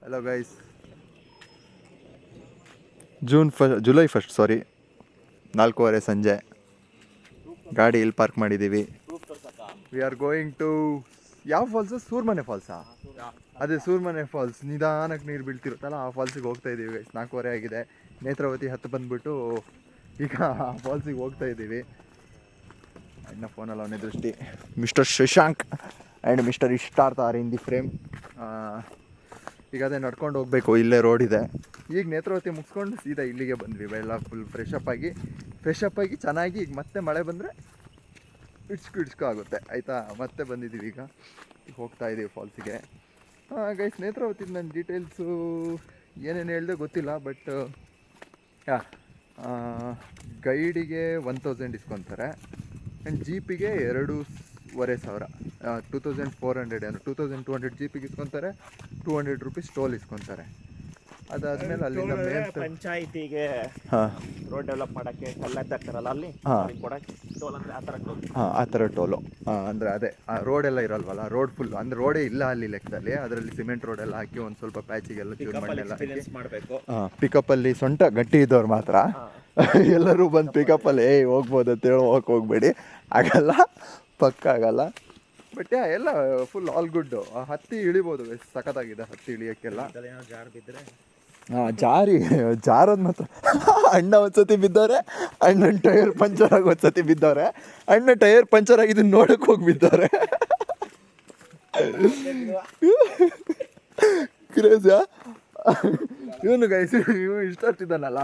Hello guys, July 1 ಸಾರಿ 4:15 ಸಂಜೆ. ಗಾಡಿ ಇಲ್ಲಿ ಪಾರ್ಕ್ ಮಾಡಿದ್ದೀವಿ. ವಿ ಆರ್ ಗೋಯಿಂಗ್ ಟು ಯಾವ ಫಾಲ್ಸು? ಸೂರ್ಮನೆ ಫಾಲ್ಸಾ? ಅದೇ ಸೂರ್ಮನೆ ಫಾಲ್ಸ್. ನಿಧಾನಕ್ಕೆ ನೀರು ಬೀಳ್ತಿರುತ್ತಲ್ಲ ಆ ಫಾಲ್ಸಿಗೆ ಹೋಗ್ತಾ ಇದ್ದೀವಿ ಗೈಸ್. 4:15 ಆಗಿದೆ. ನೇತ್ರಾವತಿ ಹತ್ತು ಬಂದುಬಿಟ್ಟು ಈಗ ಆ ಫಾಲ್ಸಿಗೆ ಹೋಗ್ತಾ ಇದ್ದೀವಿ. ಅಣ್ಣ ಫೋನಲ್ಲಿ ಅವನೇ ದೃಷ್ಟಿ. Mister Shashank and mister Ishtartha are in the frame. ಈಗ ಅದೇ ನಡ್ಕೊಂಡು ಹೋಗಬೇಕು. ಇಲ್ಲೇ ರೋಡ್ ಇದೆ. ಈಗ ನೇತ್ರಾವತಿ ಮುಗಿಸ್ಕೊಂಡು ಸೀದಾ ಇಲ್ಲಿಗೆ ಬಂದ್ವಿ. ಎಲ್ಲ ಫುಲ್ ಫ್ರೆಶ್ ಅಪ್ ಆಗಿ ಚೆನ್ನಾಗಿ. ಈಗ ಮತ್ತೆ ಮಳೆ ಬಂದರೆ ಇಡ್ಸ್ಕೊ ಆಗುತ್ತೆ ಆಯಿತಾ. ಮತ್ತೆ ಬಂದಿದ್ದೀವಿ. ಈಗ ಹೋಗ್ತಾ ಇದ್ದೀವಿ ಫಾಲ್ಸಿಗೆ. ಗೈಸ್, ನೇತ್ರಾವತಿದು ನನ್ನ ಡೀಟೇಲ್ಸು ಏನೇನು ಹೇಳಿದೆ ಗೊತ್ತಿಲ್ಲ. ಬಟ್ ಗೈಡಿಗೆ 1000 ಇಸ್ಕೊತಾರೆ ಆ್ಯಂಡ್ ಜೀಪಿಗೆ 2500, 2400 ಏನು 2200 ಜೀಪಿಗೆ ಇಸ್ಕೊತಾರೆ. 200 ರೂಪೀಸ್ ಟೋಲ್ ಇಸ್ಕೊತಾರೆ. ಅದಾದಮೇಲೆ ಅಲ್ಲಿಂದ ಪಂಚಾಯಿತಿಗೆ ರೋಡ್ ಡೆವಲಪ್ ಮಾಡೋಕ್ಕೆ ಕಲ್ಲ ತರ್ತಾರಲ್ಲ ಅಲ್ಲಿ ಕೊಡೋಕ್ಕೆ ಟೋಲ್ ಅಂದರೆ ಆ ಥರ ಟೋಲು. ಅಂದರೆ ಅದೇ ರೋಡೆಲ್ಲ ಇರಲ್ವಲ್ಲ, ರೋಡ್ ಫುಲ್ ಅಂದರೆ ರೋಡೇ ಇಲ್ಲ ಅಲ್ಲಿ ಲೆಕ್ಕದಲ್ಲಿ. ಅದರಲ್ಲಿ ಸಿಮೆಂಟ್ ರೋಡೆಲ್ಲ ಹಾಕಿ ಒಂದು ಸ್ವಲ್ಪ ಪ್ಯಾಚಿಗೆಲ್ಲ ಚೂರು ಮಣ್ಣೆಲ್ಲ ಹಾಕಿ ಮಾಡಬೇಕು. ಪಿಕಪ್ಪಲ್ಲಿ ಸೊಂಟ ಗಟ್ಟಿ ಇದ್ದವ್ರು ಮಾತ್ರ. ಎಲ್ಲರೂ ಬಂದು ಪಿಕಪ್ಪಲ್ಲಿ ಹೋಗ್ಬೋದು ಅಂತೇಳಿ ಹೋಗಬೇಡಿ, ಆಗಲ್ಲ, ಪಕ್ಕ ಆಗಲ್ಲ. ಬಟ್ ಎಲ್ಲ ಫುಲ್ ಆಲ್ ಗುಡ್ಡು. ಹತ್ತಿ ಇಳಿಬೋದು, ಎಷ್ಟು ಸಖತ್ತಾಗಿದೆ ಹತ್ತಿ ಇಳಿಯೋಕ್ಕೆಲ್ಲ. ಜಾರೋದು ಮಾತ್ರ. ಅಣ್ಣ ಒಂದ್ಸತಿ ಬಿದ್ದವ್ರೆ, ಅಣ್ಣನ ಟೈರ್ ಪಂಚರ್ ಆಗಿ ಒಂದ್ಸತಿ ಬಿದ್ದವ್ರೆ. ಅಣ್ಣ ಟೈರ್ ಪಂಚರ್ ಆಗಿ ಇದನ್ನ ನೋಡಕ್ಕೆ ಹೋಗಿ ಬಿದ್ದವ್ರೆ. ಕ್ರೇಜಾ ಇವನು ಗೈಸ್. ಇವು ಇಷ್ಟಾಗ್ತಿದ್ದಾನಲ್ಲ,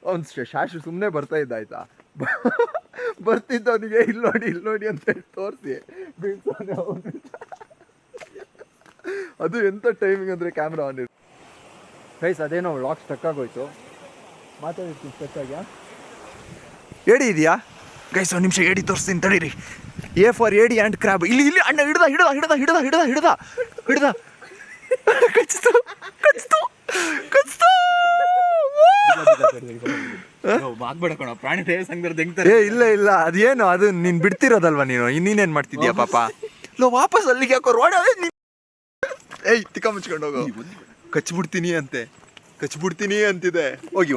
ಅವ್ನು ಶಾಶು ಸುಮ್ಮನೆ ಬರ್ತಾ ಇದ್ದ ಆಯ್ತಾ. ಬರ್ತಿದ್ದವನಿಗೆ ಇಲ್ಲಿ ನೋಡಿ ಅಂತ ಹೇಳಿ ತೋರಿಸಿ ಬೀಳ್ತಾನೆ ಅವನು. ಅದು ಎಂಥ ಟೈಮಿಂಗ್ ಅಂದರೆ ಕ್ಯಾಮ್ರಾ ಆನ್ ಇರುತ್ತೆ ಗೈಸ್. ಅದೇನೋ ವ್ಲಾಗ್ ಸ್ಟಕ್ ಆಗೋಯ್ತು. ಮಾತಾಡಿರ್ತೀನಿ ಸ್ಟಕ್ ಆಗ್ಯಾ. ಏಡಿ ಇದೆಯಾ ಗೈಸ್? ಒಂದು ನಿಮಿಷ ಏಡಿ ತೋರಿಸ್ತೀನಿ ತಡೀರಿ. ಎ ಫಾರ್ ಏಡಿ ಆ್ಯಂಡ್ ಕ್ರ್ಯಾಬ್. ಇಲ್ಲಿ ಅಣ್ಣ ಹಿಡ್ದ ಕಚ್ತು. ಪ್ರಾಣಿ ಇಲ್ಲ ಅದೇನು, ಅದು ನೀನು ಬಿಡ್ತಿರೋದಲ್ವ. ನೀನೇನು ಮಾಡ್ತಿದ್ಯಾ ಪಾಪ? ವಾಪಸ್ ಅಲ್ಲಿಗೆ ಯಾಕೋ ರೋಡ್ ಏಯ್ ತಿಕ್ಕ ಮುಚ್ಕೊಂಡು ಹೋಗು. ಕಚ್ಬಿಡ್ತೀನಿ ಅಂತಿದೆ. ಹೋಗಿ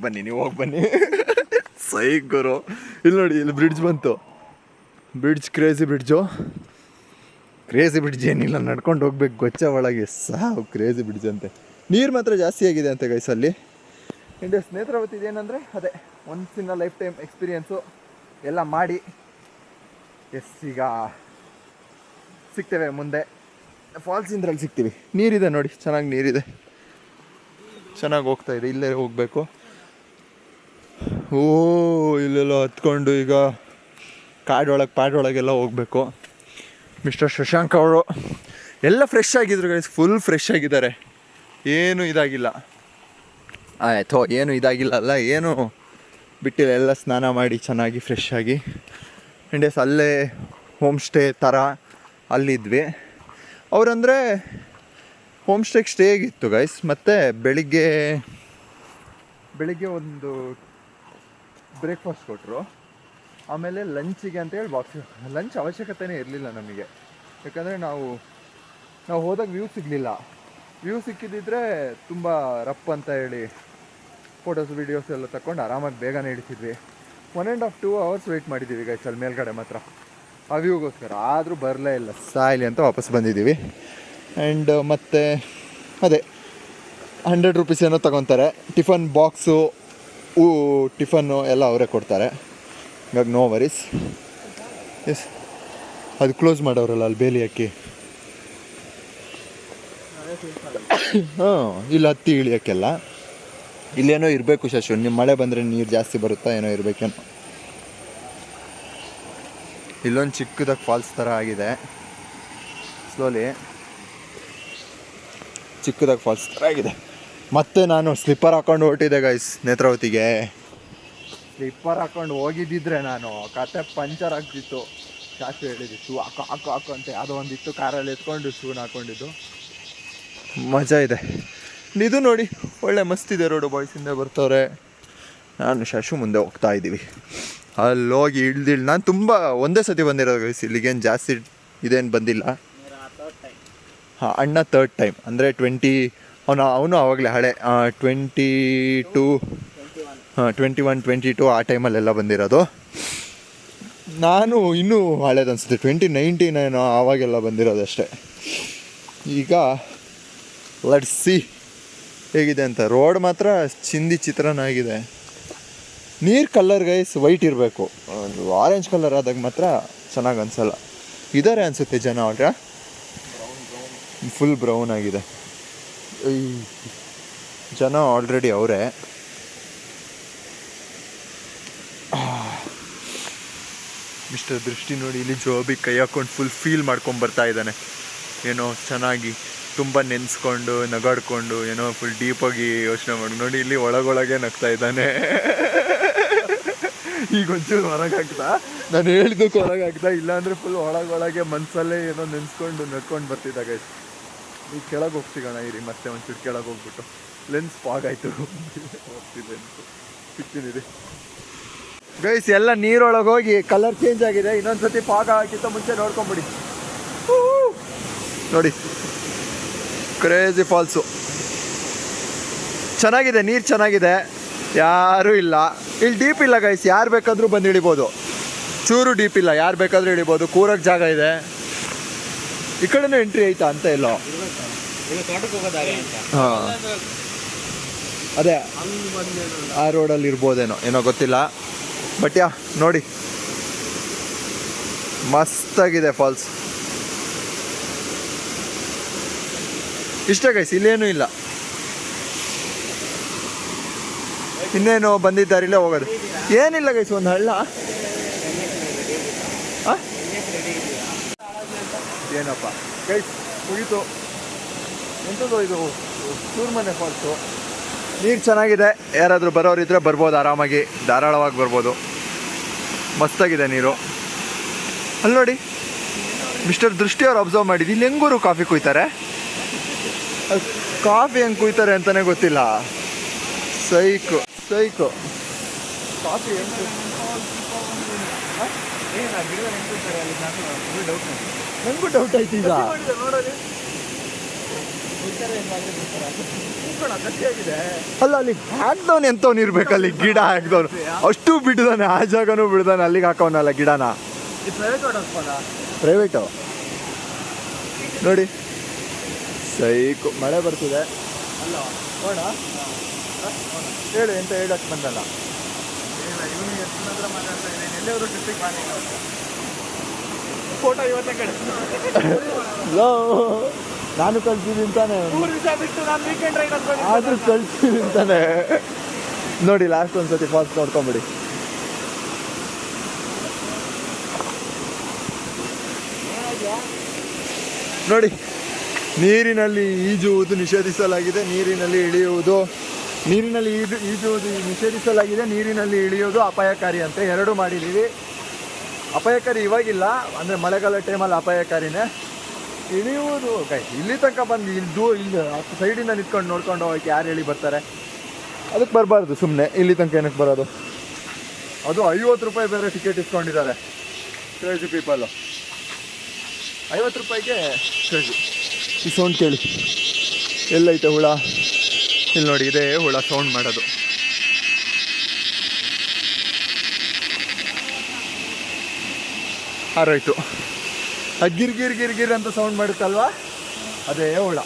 ಬನ್ನಿ, ನೀವು ಹೋಗಿ ಬನ್ನಿ. ಸೈಕ್ ಗುರು. ಇಲ್ಲಿ ನೋಡಿ, ಇಲ್ಲಿ ಬ್ರಿಡ್ಜ್ ಬಂತು. ಕ್ರೇಜಿ ಬ್ರಿಡ್ಜ್ ಏನಿಲ್ಲ, ನಡ್ಕೊಂಡು ಹೋಗ್ಬೇಕು ಗೊಚ್ಚ ಒಳಗೆ. ಕ್ರೇಜಿ ಬ್ರಿಡ್ಜ್ ಅಂತೆ. ನೀರು ಮಾತ್ರ ಜಾಸ್ತಿ ಆಗಿದೆ ಅಂತೆ ಗೈಸ್ ಅಲ್ಲಿ. ಇಂಡಿಯಸ್ ನೇತ್ರಾವತಿ ಇದೇನಂದರೆ ಅದೇ once in a life time experience. ಎಲ್ಲ ಮಾಡಿ ಈಗ ಸಿಗ್ತೇವೆ ಮುಂದೆ. ಫಾಲ್ಸ್ ಇಂದ್ರಲ್ಲಿ ಸಿಗ್ತೀವಿ. ನೀರಿದೆ ನೋಡಿ, ಚೆನ್ನಾಗಿ ನೀರಿದೆ, ಚೆನ್ನಾಗಿ ಹೋಗ್ತಾ ಇದೆ. ಇಲ್ಲೇ ಹೋಗಬೇಕು. ಇಲ್ಲೆಲ್ಲ ಹತ್ಕೊಂಡು ಈಗ ಪಾಡೊಳಗೆಲ್ಲ ಹೋಗಬೇಕು. ಮಿಸ್ಟರ್ ಶಶಾಂಕ್ ಅವರು ಎಲ್ಲ ಫ್ರೆಶ್ ಆಗಿದ್ರು ಗೈಸ್, ಫುಲ್ ಫ್ರೆಶ್ ಆಗಿದ್ದಾರೆ. ಏನು ಇದಾಗಿಲ್ಲ ಅಲ್ಲ, ಏನು ಬಿಟ್ಟಿಲ್ಲ. ಎಲ್ಲ ಸ್ನಾನ ಮಾಡಿ ಚೆನ್ನಾಗಿ ಫ್ರೆಶ್ ಆಗಿ. ಇಂಡಿಯಸ್ ಅಲ್ಲೇ ಹೋಮ್ ಸ್ಟೇ ಥರ ಅಲ್ಲಿದ್ವಿ. ಅವರಂದರೆ ಹೋಮ್ ಸ್ಟೇ ಆಗಿತ್ತು ಗೈಸ್. ಮತ್ತು ಬೆಳಿಗ್ಗೆ ಒಂದು ಬ್ರೇಕ್ಫಾಸ್ಟ್ ಕೊಟ್ಟರು. ಆಮೇಲೆ ಲಂಚಿಗೆ ಅಂತೇಳಿ ಬಾಕ್ಸ್. ಲಂಚ್ ಅವಶ್ಯಕತೆಯೇ ಇರಲಿಲ್ಲ ನಮಗೆ, ಯಾಕಂದರೆ ನಾವು ಹೋದಾಗ ವ್ಯೂ ಸಿಕ್ಕಿದ್ದಿದ್ರೆ ತುಂಬ ರಫ್ ಅಂತ ಹೇಳಿ ಫೋಟೋಸ್ ವೀಡಿಯೋಸ್ ಎಲ್ಲ ತಗೊಂಡು ಆರಾಮಾಗಿ ಬೇಗನೆ ಹಿಡಿತಿದ್ವಿ. 1.5-2 hours ವೆಯ್ಟ್ ಮಾಡಿದ್ದೀವಿ ಗೈಸ್ ಅಲ್ಲಿ ಮೇಲ್ಗಡೆ ಮಾತ್ರ ಆ ವ್ಯೂಗೋಸ್ಕರ. ಆದರೂ ಬರಲೇ ಇಲ್ಲ, ಸಾಯ್ಲಿ ಅಂತ ವಾಪಸ್ ಬಂದಿದ್ದೀವಿ. ಆ್ಯಂಡ್ ಮತ್ತು ಅದೇ 100 ರೂಪೀಸ್ ಏನೋ ತೊಗೊತಾರೆ. ಟಿಫನ್ ಬಾಕ್ಸು, ಟಿಫನ್ನು ಎಲ್ಲ ಅವರೇ ಕೊಡ್ತಾರೆ. ಇವಾಗ ನೋ ವರೀಸ್. ಎಸ್, ಅದು ಕ್ಲೋಸ್ ಮಾಡೋರಲ್ಲ ಅಲ್ಲಿ ಬೇಲಿ ಹಾಕಿ. ಇಲ್ಲಿ ಹತ್ತಿ ಇಳಿಯೋಕ್ಕೆಲ್ಲ ಇಲ್ಲೇನೋ ಇರಬೇಕು ಶಶು. ನಿಮ್ಮ ಮಳೆ ಬಂದರೆ ನೀರು ಜಾಸ್ತಿ ಬರುತ್ತಾ ಏನೋ ಇರಬೇಕೇನೋ. ಇಲ್ಲೊಂದು ಚಿಕ್ಕದಾಗಿ ಫಾಲ್ಸ್ ಥರ ಆಗಿದೆ. ಚಿಕ್ಕದಾಗಿ ಫಾಲ್ಸ್ ಥರ ಆಗಿದೆ. ಮತ್ತೆ ನಾನು ಸ್ಲಿಪ್ಪರ್ ಹಾಕ್ಕೊಂಡು ಹೊರಟಿದ್ದೆ ಗೈಸ್ ನೇತ್ರಾವತಿಗೆ. ಸ್ಲಿಪ್ಪರ್ ಹಾಕ್ಕೊಂಡು ಹೋಗಿದ್ದಿದ್ರೆ ನಾನು ಕತೆ ಪಂಚರ್ ಆಗ್ತಿತ್ತು. ಶಾಸ್ತ್ರ ಹೇಳಿದ್ದು ಶೂ ಹಾಕು ಅಂತ ಯಾವುದೋ ಒಂದಿತ್ತು, ಕಾರಲ್ಲಿ ಎತ್ಕೊಂಡು ಶೂನ ಹಾಕ್ಕೊಂಡಿದ್ದು. ಮಜಾ ಇದೆ. ಇದು ನೋಡಿ, ಒಳ್ಳೆ ಮಸ್ತಿದೆ ರೋಡು. ಬಾಯ್ಸಿಂದ ಬರ್ತವ್ರೆ. ನಾನು ಶಶು ಮುಂದೆ ಹೋಗ್ತಾ ಇದ್ದೀವಿ. ಅಲ್ಲೋಗಿ ನಾನು ತುಂಬ ಒಂದೇ ಸತಿ ಬಂದಿರೋದು ಗೈಸ್ ಇಲ್ಲಿಗೇನು ಜಾಸ್ತಿ ಇದೇನು ಬಂದಿಲ್ಲ. ಅಣ್ಣ 3rd ಟೈಮ್ ಅಂದರೆ ಅವನು ಆವಾಗಲೇ ಹಳೆ 21 ಆ ಟೈಮಲ್ಲೆಲ್ಲ ಬಂದಿರೋದು. ನಾನು ಇನ್ನೂ ಹಳೇದು ಅನಿಸುತ್ತೆ, 2019 ಆವಾಗೆಲ್ಲ ಬಂದಿರೋದಷ್ಟೇ. ಈಗ ಲೆಟ್ಸ್ ಸಿ ಹೇಗಿದೆ ಅಂತ. ರೋಡ್ ಮಾತ್ರ ಚಿಂದಿ ಚಿತ್ರನಾಗಿದೆ. ನೀರು ಕಲರ್ ಗೈಸ್ ವೈಟ್ ಇರಬೇಕು, ಆರೆಂಜ್ ಕಲರ್ ಆದಾಗ ಮಾತ್ರ ಚೆನ್ನಾಗಿ ಅನಿಸಲ್ಲ. ಇದ್ದಾರೆ ಅನಿಸುತ್ತೆ ಜನ ಅವ್ರ, ಫುಲ್ ಬ್ರೌನ್ ಆಗಿದೆ ಈ ಜನ ಆಲ್ರೆಡಿ ಅವರೇ. ಮಿಸ್ಟರ್ ದೃಷ್ಟಿ ನೋಡಿ ಇಲ್ಲಿ ಜೋಬಿಗೆ ಕೈ ಹಾಕ್ಕೊಂಡು ಫುಲ್ ಫೀಲ್ ಮಾಡ್ಕೊಂಡು ಬರ್ತಾ ಇದ್ದಾನೆ. ಏನೋ ಚೆನ್ನಾಗಿ ತುಂಬ ನೆನೆಸ್ಕೊಂಡು ನಗಾಡ್ಕೊಂಡು ಏನೋ ಫುಲ್ ಡೀಪಾಗಿ ಯೋಚನೆ ಮಾಡಿ ನೋಡಿ ಇಲ್ಲಿ ಒಳಗೊಳಗೆ ನಗ್ತಾ ಇದ್ದಾನೆ. ಈಗ ಒಂಚೂರು ಹೊರಗಾಗ್ತಾ, ನಾನು ಹೇಳಿದ್ದಕ್ಕೆ ಹೊರಗಾಗ್ತಾ, ಇಲ್ಲಾಂದರೆ ಫುಲ್ ಒಳಗೊಳಗೆ ಮನಸ್ಸಲ್ಲೇ ಏನೋ ನೆನೆಸ್ಕೊಂಡು ನಡ್ಕೊಂಡು ಬರ್ತಿದ್ದಾಗ. ಈಗ ಕೆಳಗೆ ಹೋಗ್ಸಿಗೋಣ ಇರಿ, ಮತ್ತೆ ಒಂಚೂರು ಕೆಳಗೆ ಹೋಗ್ಬಿಟ್ಟು ಲೆನ್ಸ್ ಫಾಗ್ ಆಯಿತು ಸಿಗ್ತೀನಿ ಗೈಸ್. ಎಲ್ಲ ನೀರೊಳಗೆ ಹೋಗಿ ಕಲರ್ ಚೇಂಜ್ ಆಗಿದೆ. ಇನ್ನೊಂದ್ಸತಿ ಫಾಗ್ ಹಾಕಿತ್ತು ಮುಂಚೆ ನೋಡ್ಕೊಂಬಿಡಿ. ನೋಡಿ ಕ್ರೇಜಿ ಫಾಲ್ಸು ಚೆನ್ನಾಗಿದೆ, ನೀರು ಚೆನ್ನಾಗಿದೆ, ಯಾರೂ ಇಲ್ಲ ಇಲ್ಲಿ. ಡೀಪ್ ಇಲ್ಲ ಗೈಸ್, ಯಾರು ಬೇಕಾದರೂ ಬಂದು ಇಳಿಬೋದು. ಚೂರು ಡೀಪ್ ಇಲ್ಲ, ಯಾರು ಬೇಕಾದರೂ ಇಳಿಬೋದು. ಕೂರಕ್ಕೆ ಜಾಗ ಇದೆ. ಈ ಕಡೆನೂ ಎಂಟ್ರಿ ಐತಾ ಅಂತ ಎಲ್ಲೋ. ಹಾಂ ಅದೇ ಆ ರೋಡಲ್ಲಿ ಇರ್ಬೋದೇನೋ, ಏನೋ ಗೊತ್ತಿಲ್ಲ. ಬಟ್ ಯಾ ನೋಡಿ ಮಸ್ತಾಗಿದೆ ಫಾಲ್ಸ್. ಇಷ್ಟ ಗೈಸ್, ಇಲ್ಲೇನೂ ಇಲ್ಲ. ಇನ್ನೇನು ಬಂದಿದ್ದಾರಿಲ್ಲ ಹೋಗೋದು ಏನಿಲ್ಲ ಗೈಸ್. ಒಂದು ಹಳ್ಳ ಏನಪ್ಪ ಗೈಸ್ ಮುಗೀತು. ಎಂಥದ್ದು ಇದು ಸೂರ್ಮನೆ ಫಾಲ್ಸು. ನೀರು ಚೆನ್ನಾಗಿದೆ, ಯಾರಾದರೂ ಬರೋರಿದ್ರೆ ಬರ್ಬೋದು, ಆರಾಮಾಗಿ ಧಾರಾಳವಾಗಿ ಬರ್ಬೋದು. ಮಸ್ತಾಗಿದೆ ನೀರು. ಅಲ್ಲಿ ನೋಡಿ ಮಿಸ್ಟರ್ ದೃಷ್ಟಿ ಅವ್ರು ಅಬ್ಸರ್ವ್ ಮಾಡಿದ್ದು, ಇಲ್ಲಿ ಹೆಂಗೂರು ಕಾಫಿ ಕುಯ್ತಾರೆ. ಕಾಫಿ ಹೆಂಗೆ ಕುಯ್ತಾರೆ ಅಂತಲೇ ಗೊತ್ತಿಲ್ಲ. ಸೈಕು ಕಾಫಿ ಹೆಂಗೆ ನನಗೂ ಡೌಟ್ ಆಯ್ತು ಈಗ. ಅಲ್ಲ ಅಲ್ಲಿ ಹಾಕ್ದವನು ಎಂಥವ್ನು ಇರ್ಬೇಕಲ್ಲಿ, ಗಿಡ ಹಾಕ್ದವನು ಅಷ್ಟು ಬಿಡ್ದಾನೆ, ಆ ಜಾಗನೂ ಬಿಡ್ದಾನೆ, ಅಲ್ಲಿಗೆ ಹಾಕವನಲ್ಲ ಗಿಡನ. ಪ್ರೈವೇಟು ನೋಡಿ. ಸೈಕು ಮಳೆ ಬರ್ತಿದೆ. ನೋಡ ಹೇಳು ಎಂತ ಹೇಳಕ್ಕೆ ಬಂದಲ್ಲ. ಫೋಟೋ ಇವತ್ತೇ ಕಡೆ ನಾನು ಕಳ್ಸಿದ್ದೀನಿ ತಾನೆ, ಆದ್ರೂ ಕಳ್ಸಿದ್ದೀನಿ ತಾನೆ. ನೋಡಿ ಲಾಸ್ಟ್ ಒಂದ್ಸತಿ ಫಾಲ್ಸ್ ನೋಡ್ಕೊಂಬಿಡಿ. ನೋಡಿ ನೀರಿನಲ್ಲಿ ಈಜುವುದು ನಿಷೇಧಿಸಲಾಗಿದೆ, ನೀರಿನಲ್ಲಿ ಈಜುವುದು ನಿಷೇಧಿಸಲಾಗಿದೆ, ನೀರಿನಲ್ಲಿ ಇಳಿಯುವುದು ಅಪಾಯಕಾರಿ ಅಂತ ಎರಡೂ ಮಾಡಿದ್ದೀವಿ. ಅಪಾಯಕಾರಿ ಇವಾಗಿಲ್ಲ, ಅಂದರೆ ಮಳೆಗಾಲ ಟೈಮಲ್ಲಿ ಅಪಾಯಕಾರಿನೇ. ಇಳಿಯುವುದು ಇಲ್ಲಿ ತನಕ ಬಂದು ಇಲ್ಲಿ ಸೈಡಿಂದ ನಿಂತ್ಕೊಂಡು ನೋಡ್ಕೊಂಡು ಹೋಗಕ್ಕೆ ಯಾರು ಹೇಳಿ ಬರ್ತಾರೆ. ಅದಕ್ಕೆ ಬರಬಾರ್ದು ಸುಮ್ಮನೆ. ಇಲ್ಲಿ ತನಕ ಏನಕ್ಕೆ ಬರೋದು? ಅದು 50 ರೂಪಾಯಿ ಬೇರೆ ಟಿಕೆಟ್ ಇಸ್ಕೊಂಡಿದ್ದಾರೆ. ಕ್ರೇಜಿ ಪೀಪಲ್ಲು 50 ರೂಪಾಯಿಗೆ ಕ್ರೇಜಿ. ಈ ಸೌಂಡ್ ಕೇಳಿ, ಎಲ್ಲೈತೆ ಹುಳ? ಇಲ್ಲಿ ನೋಡಿ, ಇದೇ ಹುಳ ಸೌಂಡ್ ಮಾಡೋದು. ಹಾರೋಯ್ತು. ಗಿರ್ ಅಂತ ಸೌಂಡ್ ಮಾಡುತ್ತಲ್ವಾ, ಅದೇ ಹುಳ.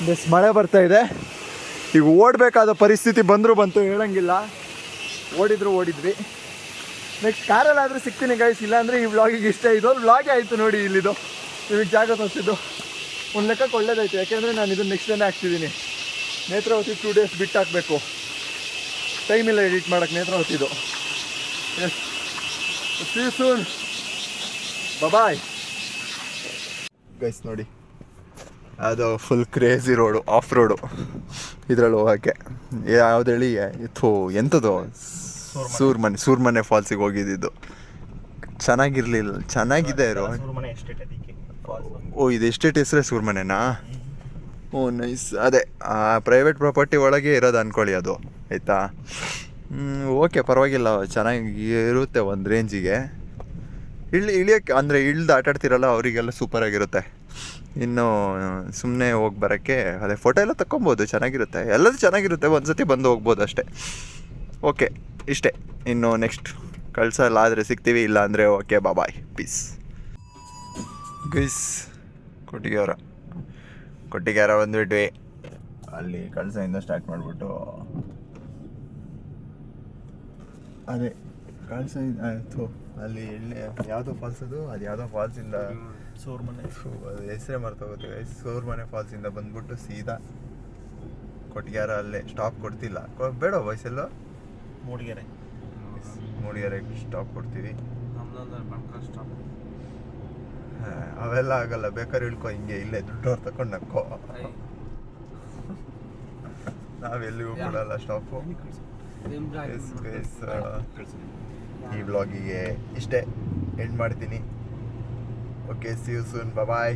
ಬೆಸ್ ಮಳೆ ಬರ್ತಾ ಇದೆ. ಈಗ ಓಡಬೇಕಾದ ಪರಿಸ್ಥಿತಿ ಬಂತು, ಹೇಳಂಗಿಲ್ಲ. ಓಡಿದ್ವಿ. ನೆಕ್ಸ್ಟ್ ಕಾರಲ್ಲಾದರೂ ಸಿಗ್ತೀನಿ ಗೈಸ್, ಇಲ್ಲಾಂದರೆ ಈ ವ್ಲಾಗಿಗೆ ಇಷ್ಟ. ಇದೊಂದು ವ್ಲಾಗೇ ಆಯಿತು ನೋಡಿ. ಇಲ್ಲಿದು ನಿಮಗೆ ಜಾಗ ತೋರಿಸಿದ್ದು ಒಂದು ಲೆಕ್ಕಕ್ಕೆ ಒಳ್ಳೇದಾಯಿತು. ಯಾಕೆಂದರೆ ನಾನು ಇದನ್ನು ನೆಕ್ಸ್ಟ್ ಡೇನೇ ಹಾಕ್ತಿದ್ದೀನಿ. ನೇತ್ರಾವತಿ 2 days ಬಿಟ್ಟು ಹಾಕಬೇಕು, ಟೈಮ್ ಇಲ್ಲ ಎಡಿಟ್ ಮಾಡೋಕ್ಕೆ ನೇತ್ರಾವತಿದು. Yes, see you soon, bye guys. ನೋಡಿ ಅದು full crazy road, off road. ಇದರಲ್ಲಿ ಹೋಗೋಕ್ಕೆ ಯಾವ್ದು ಹೇಳಿ, ಎಂಥದ್ದು ಸೂರ್ಮನೆ ಫಾಲ್ಸಿಗೆ ಹೋಗಿದ್ದು. ಚೆನ್ನಾಗಿರಲಿಲ್ಲ, ಚೆನ್ನಾಗಿದೆ ರೋಡ್. ಓ, ಇದು ಎಸ್ಟೇಟ್ ಹೆಸರೇ ಸೂರ್ಮನೆನಾ? ಓ ನೈಸ್. ಅದೇ ಪ್ರೈವೇಟ್ ಪ್ರಾಪರ್ಟಿ ಒಳಗೆ ಇರೋದು ಅಂದ್ಕೊಳ್ಳಿ ಅದು, ಆಯಿತಾ? ಓಕೆ, ಪರವಾಗಿಲ್ಲ, ಚೆನ್ನಾಗಿ ಇರುತ್ತೆ ಒಂದು ರೇಂಜಿಗೆ. ಇಳಿಯೋಕ್ಕೆ ಅಂದರೆ ಇಳ್ದು ಆಟಾಡ್ತಿರಲ್ಲ ಅವರಿಗೆಲ್ಲ ಸೂಪರಾಗಿರುತ್ತೆ. ಇನ್ನು ಸುಮ್ಮನೆ ಹೋಗಿ ಬರೋಕ್ಕೆ ಅದೇ ಫೋಟೋ ಎಲ್ಲ ತಗೊಬೋದು, ಚೆನ್ನಾಗಿರುತ್ತೆ, ಎಲ್ಲದೂ ಚೆನ್ನಾಗಿರುತ್ತೆ, ಒಂದು ಸತಿ ಬಂದು ಹೋಗ್ಬೋದು ಅಷ್ಟೇ. ಓಕೆ ಇಷ್ಟೇ. ಇನ್ನು ನೆಕ್ಸ್ಟ್ ಕಳ್ಸಲ್ಲ ಆದರೆ ಸಿಗ್ತೀವಿ, ಇಲ್ಲ ಅಂದರೆ okay bye peace guys. Kottigehara ಬಂದುಬಿಟ್ವಿ. ಅಲ್ಲಿ ಕಳ್ಸದಿಂದ ಸ್ಟಾರ್ಟ್ ಮಾಡಿಬಿಟ್ಟು ಅದೇ ಕಳ್ಸ ಆಯಿತು. ಅಲ್ಲಿ ಎಣ್ಣೆ ಯಾವುದೋ ಫಾಲ್ಸ್ ಅದು ಯಾವುದೋ ಫಾಲ್ಸಿಂದ ಸೋರ್ಮನೆ ಅದು ಹೆಸರೇ ಮರ್ತೋಗುತ್ತೆ ಗೈಸ್. ಸೋರ್ಮನೆ ಫಾಲ್ಸಿಂದ ಬಂದ್ಬಿಟ್ಟು ಸೀದಾ ಕೊಟ್ಟಿಗೆಹಾರ ಅಲ್ಲೇ ಸ್ಟಾಪ್ ಕೊಡ್ತಿಲ್ಲ, ಬೇಡ ವಯಸ್ಸೆಲ್ಲೋ ಮೂಡಿಗೆರೆಗೆ ಸ್ಟಾಪ್ ಕೊಡ್ತೀವಿ. ಅವೆಲ್ಲ ಆಗಲ್ಲ, ಬೇಕಾದ್ರೆ ಇಳ್ಕೊ, ಹಿಂಗೆ ಇಲ್ಲೇ ದುಡ್ಡು ತಗೊಂಡು ನಕ್ಕೋ. ನಾವೆಲ್ಲಿಗೂ ಕೊಡಲ್ಲ ಸ್ಟಾಪು. ಈ ವ್ಲಾಗಿಗೆ ಇಷ್ಟೇ ಎಂಡ್ ಮಾಡ್ತೀನಿ. Okay, see you soon, bye.